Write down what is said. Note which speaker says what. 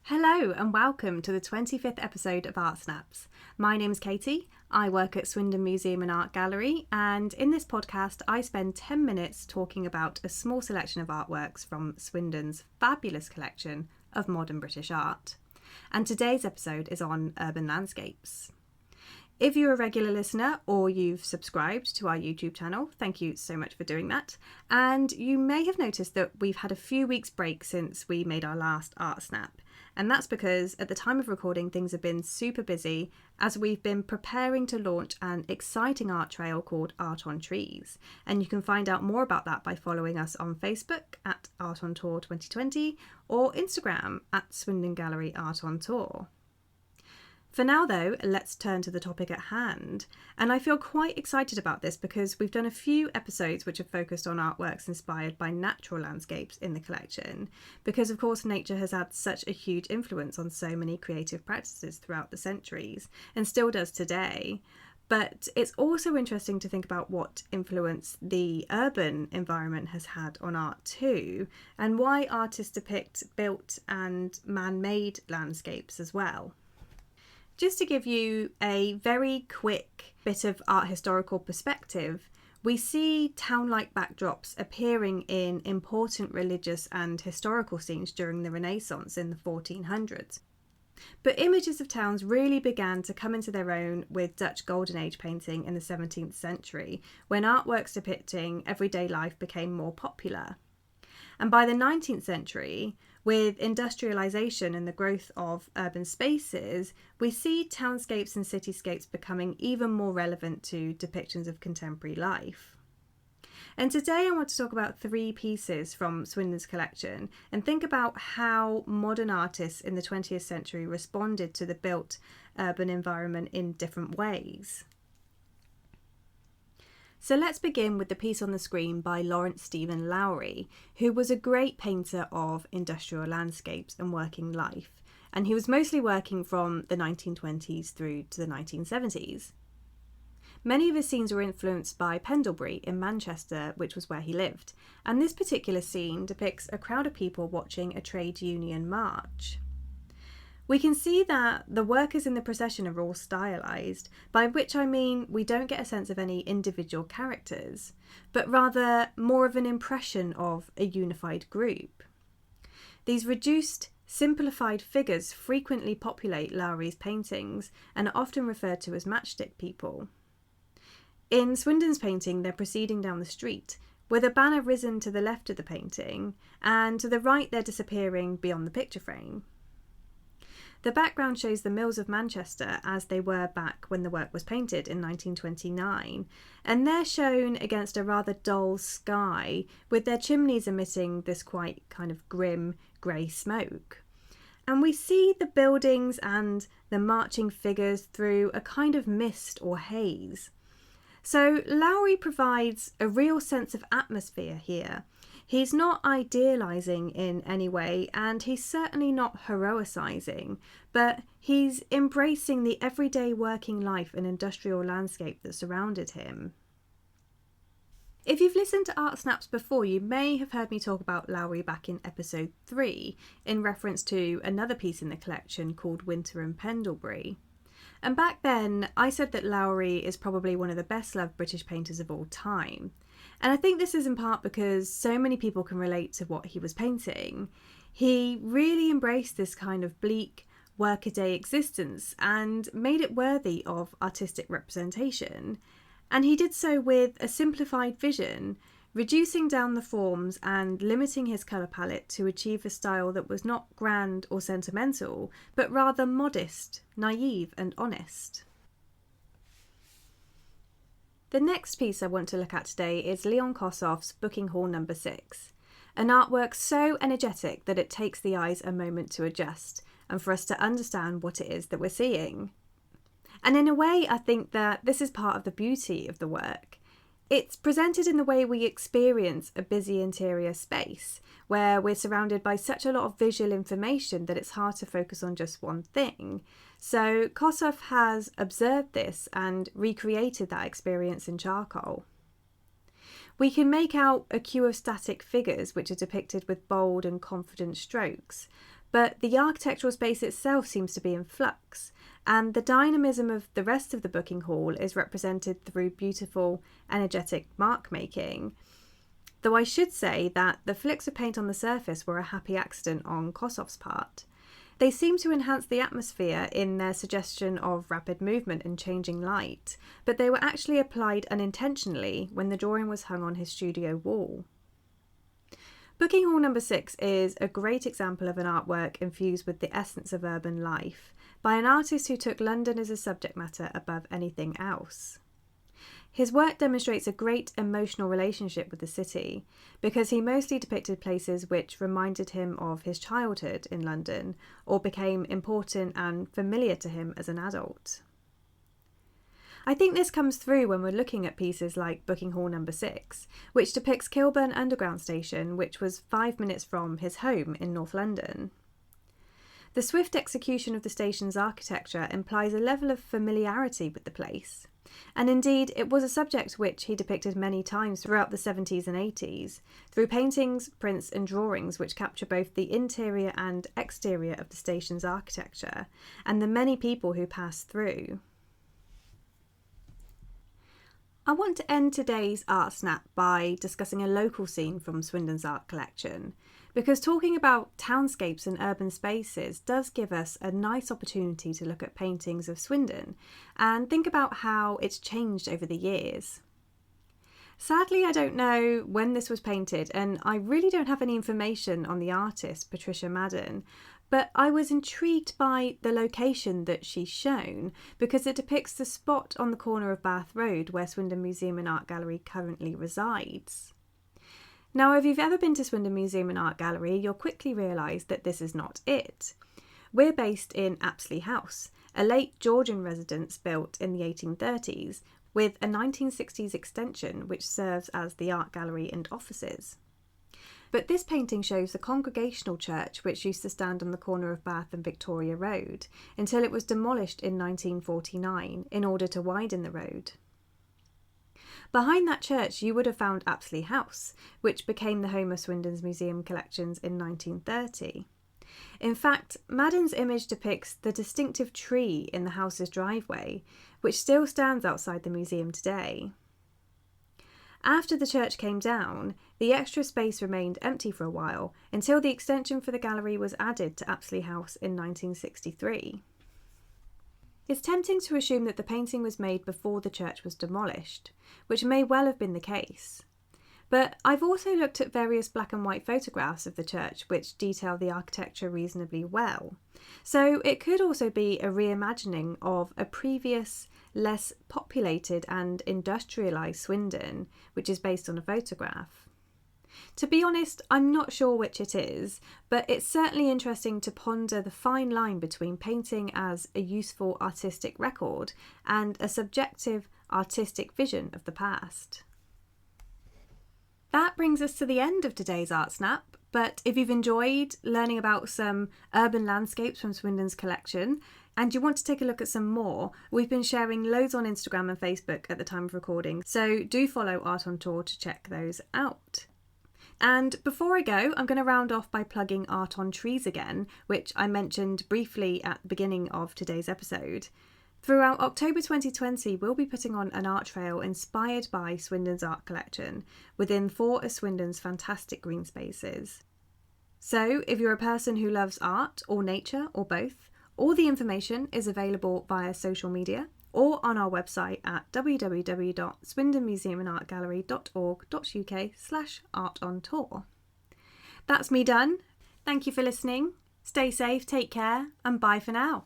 Speaker 1: Hello and welcome to the 25th episode of Art Snaps. My name's Katie, I work at Swindon Museum and Art Gallery, and in this podcast I spend 10 minutes talking about a small selection of artworks from Swindon's fabulous collection of modern British art. And today's episode is on urban landscapes. If you're a regular listener or you've subscribed to our YouTube channel, thank you so much for doing that. And you may have noticed that we've had a few weeks break since we made our last Art Snap. And that's because at the time of recording, things have been super busy as we've been preparing to launch an exciting art trail called Art on Trees. And you can find out more about that by following us on Facebook at Art on Tour 2020 or Instagram at Swindon Gallery Art on Tour. For now though, let's turn to the topic at hand. And I feel quite excited about this because we've done a few episodes which have focused on artworks inspired by natural landscapes in the collection, because of course nature has had such a huge influence on so many creative practices throughout the centuries, and still does today. But it's also interesting to think about what influence the urban environment has had on art too, and why artists depict built and man-made landscapes as well. Just to give you a very quick bit of art historical perspective, we see town-like backdrops appearing in important religious and historical scenes during the Renaissance in the 1400s. But images of towns really began to come into their own with Dutch Golden Age painting in the 17th century, when artworks depicting everyday life became more popular. And by the 19th century, with industrialisation and the growth of urban spaces, we see townscapes and cityscapes becoming even more relevant to depictions of contemporary life. And today I want to talk about three pieces from Swindon's collection and think about how modern artists in the 20th century responded to the built urban environment in different ways. So let's begin with the piece on the screen by Lawrence Stephen Lowry, who was a great painter of industrial landscapes and working life, and he was mostly working from the 1920s through to the 1970s. Many of his scenes were influenced by Pendlebury in Manchester, which was where he lived, and this particular scene depicts a crowd of people watching a trade union march. We can see that the workers in the procession are all stylised, by which I mean we don't get a sense of any individual characters, but rather more of an impression of a unified group. These reduced, simplified figures frequently populate Lowry's paintings and are often referred to as matchstick people. In Swindon's painting, they're proceeding down the street, with a banner risen to the left of the painting, and to the right they're disappearing beyond the picture frame. The background shows the mills of Manchester as they were back when the work was painted in 1929, and they're shown against a rather dull sky, with their chimneys emitting this quite kind of grim grey smoke. And we see the buildings and the marching figures through a kind of mist or haze. So Lowry provides a real sense of atmosphere here. He's not idealising in any way, and he's certainly not heroicising, but he's embracing the everyday working life and industrial landscape that surrounded him. If you've listened to Art Snaps before, you may have heard me talk about Lowry back in episode 3, in reference to another piece in the collection called Winter and Pendlebury. And back then, I said that Lowry is probably one of the best loved British painters of all time. And I think this is in part because so many people can relate to what he was painting. He really embraced this kind of bleak, workaday existence and made it worthy of artistic representation. And he did so with a simplified vision, reducing down the forms and limiting his colour palette to achieve a style that was not grand or sentimental, but rather modest, naive and honest. The next piece I want to look at today is Leon Kossoff's Booking Hall No. 6, an artwork so energetic that it takes the eyes a moment to adjust and for us to understand what it is that we're seeing. And in a way, I think that this is part of the beauty of the work. It's presented in the way we experience a busy interior space, where we're surrounded by such a lot of visual information that it's hard to focus on just one thing. So Kossoff has observed this and recreated that experience in charcoal. We can make out a queue of static figures which are depicted with bold and confident strokes, but the architectural space itself seems to be in flux, and the dynamism of the rest of the booking hall is represented through beautiful, energetic mark making. Though I should say that the flicks of paint on the surface were a happy accident on Kossoff's part. They seem to enhance the atmosphere in their suggestion of rapid movement and changing light, but they were actually applied unintentionally when the drawing was hung on his studio wall. Booking Hall No. 6 is a great example of an artwork infused with the essence of urban life by an artist who took London as a subject matter above anything else. His work demonstrates a great emotional relationship with the city because he mostly depicted places which reminded him of his childhood in London or became important and familiar to him as an adult. I think this comes through when we're looking at pieces like Booking Hall No. 6, which depicts Kilburn Underground Station, which was 5 minutes from his home in North London. The swift execution of the station's architecture implies a level of familiarity with the place, and indeed it was a subject which he depicted many times throughout the 70s and 80s, through paintings, prints and drawings which capture both the interior and exterior of the station's architecture, and the many people who pass through. I want to end today's Art Snap by discussing a local scene from Swindon's art collection, because talking about townscapes and urban spaces does give us a nice opportunity to look at paintings of Swindon and think about how it's changed over the years. Sadly, I don't know when this was painted, and I really don't have any information on the artist, Patricia Madden, but I was intrigued by the location that she's shown because it depicts the spot on the corner of Bath Road where Swindon Museum and Art Gallery currently resides. Now, if you've ever been to Swindon Museum and Art Gallery, you'll quickly realise that this is not it. We're based in Apsley House, a late Georgian residence built in the 1830s, with a 1960s extension which serves as the art gallery and offices. But this painting shows the Congregational Church which used to stand on the corner of Bath and Victoria Road until it was demolished in 1949 in order to widen the road. Behind that church you would have found Apsley House, which became the home of Swindon's museum collections in 1930. In fact, Madden's image depicts the distinctive tree in the house's driveway, which still stands outside the museum today. After the church came down, the extra space remained empty for a while until the extension for the gallery was added to Apsley House in 1963. It's tempting to assume that the painting was made before the church was demolished, which may well have been the case. But I've also looked at various black and white photographs of the church which detail the architecture reasonably well. So it could also be a reimagining of a previous, less populated and industrialised Swindon, which is based on a photograph. To be honest, I'm not sure which it is, but it's certainly interesting to ponder the fine line between painting as a useful artistic record and a subjective artistic vision of the past. That brings us to the end of today's Art Snap, but if you've enjoyed learning about some urban landscapes from Swindon's collection and you want to take a look at some more, we've been sharing loads on Instagram and Facebook at the time of recording, so do follow Art on Tour to check those out. And before I go, I'm going to round off by plugging Art on Trees again, which I mentioned briefly at the beginning of today's episode. Throughout October 2020, we'll be putting on an art trail inspired by Swindon's art collection within 4 of Swindon's fantastic green spaces. So if you're a person who loves art or nature or both, all the information is available via social media or on our website at www.swindonmuseumandartgallery.org.uk/artontour. That's me done. Thank you for listening. Stay safe, take care, and bye for now.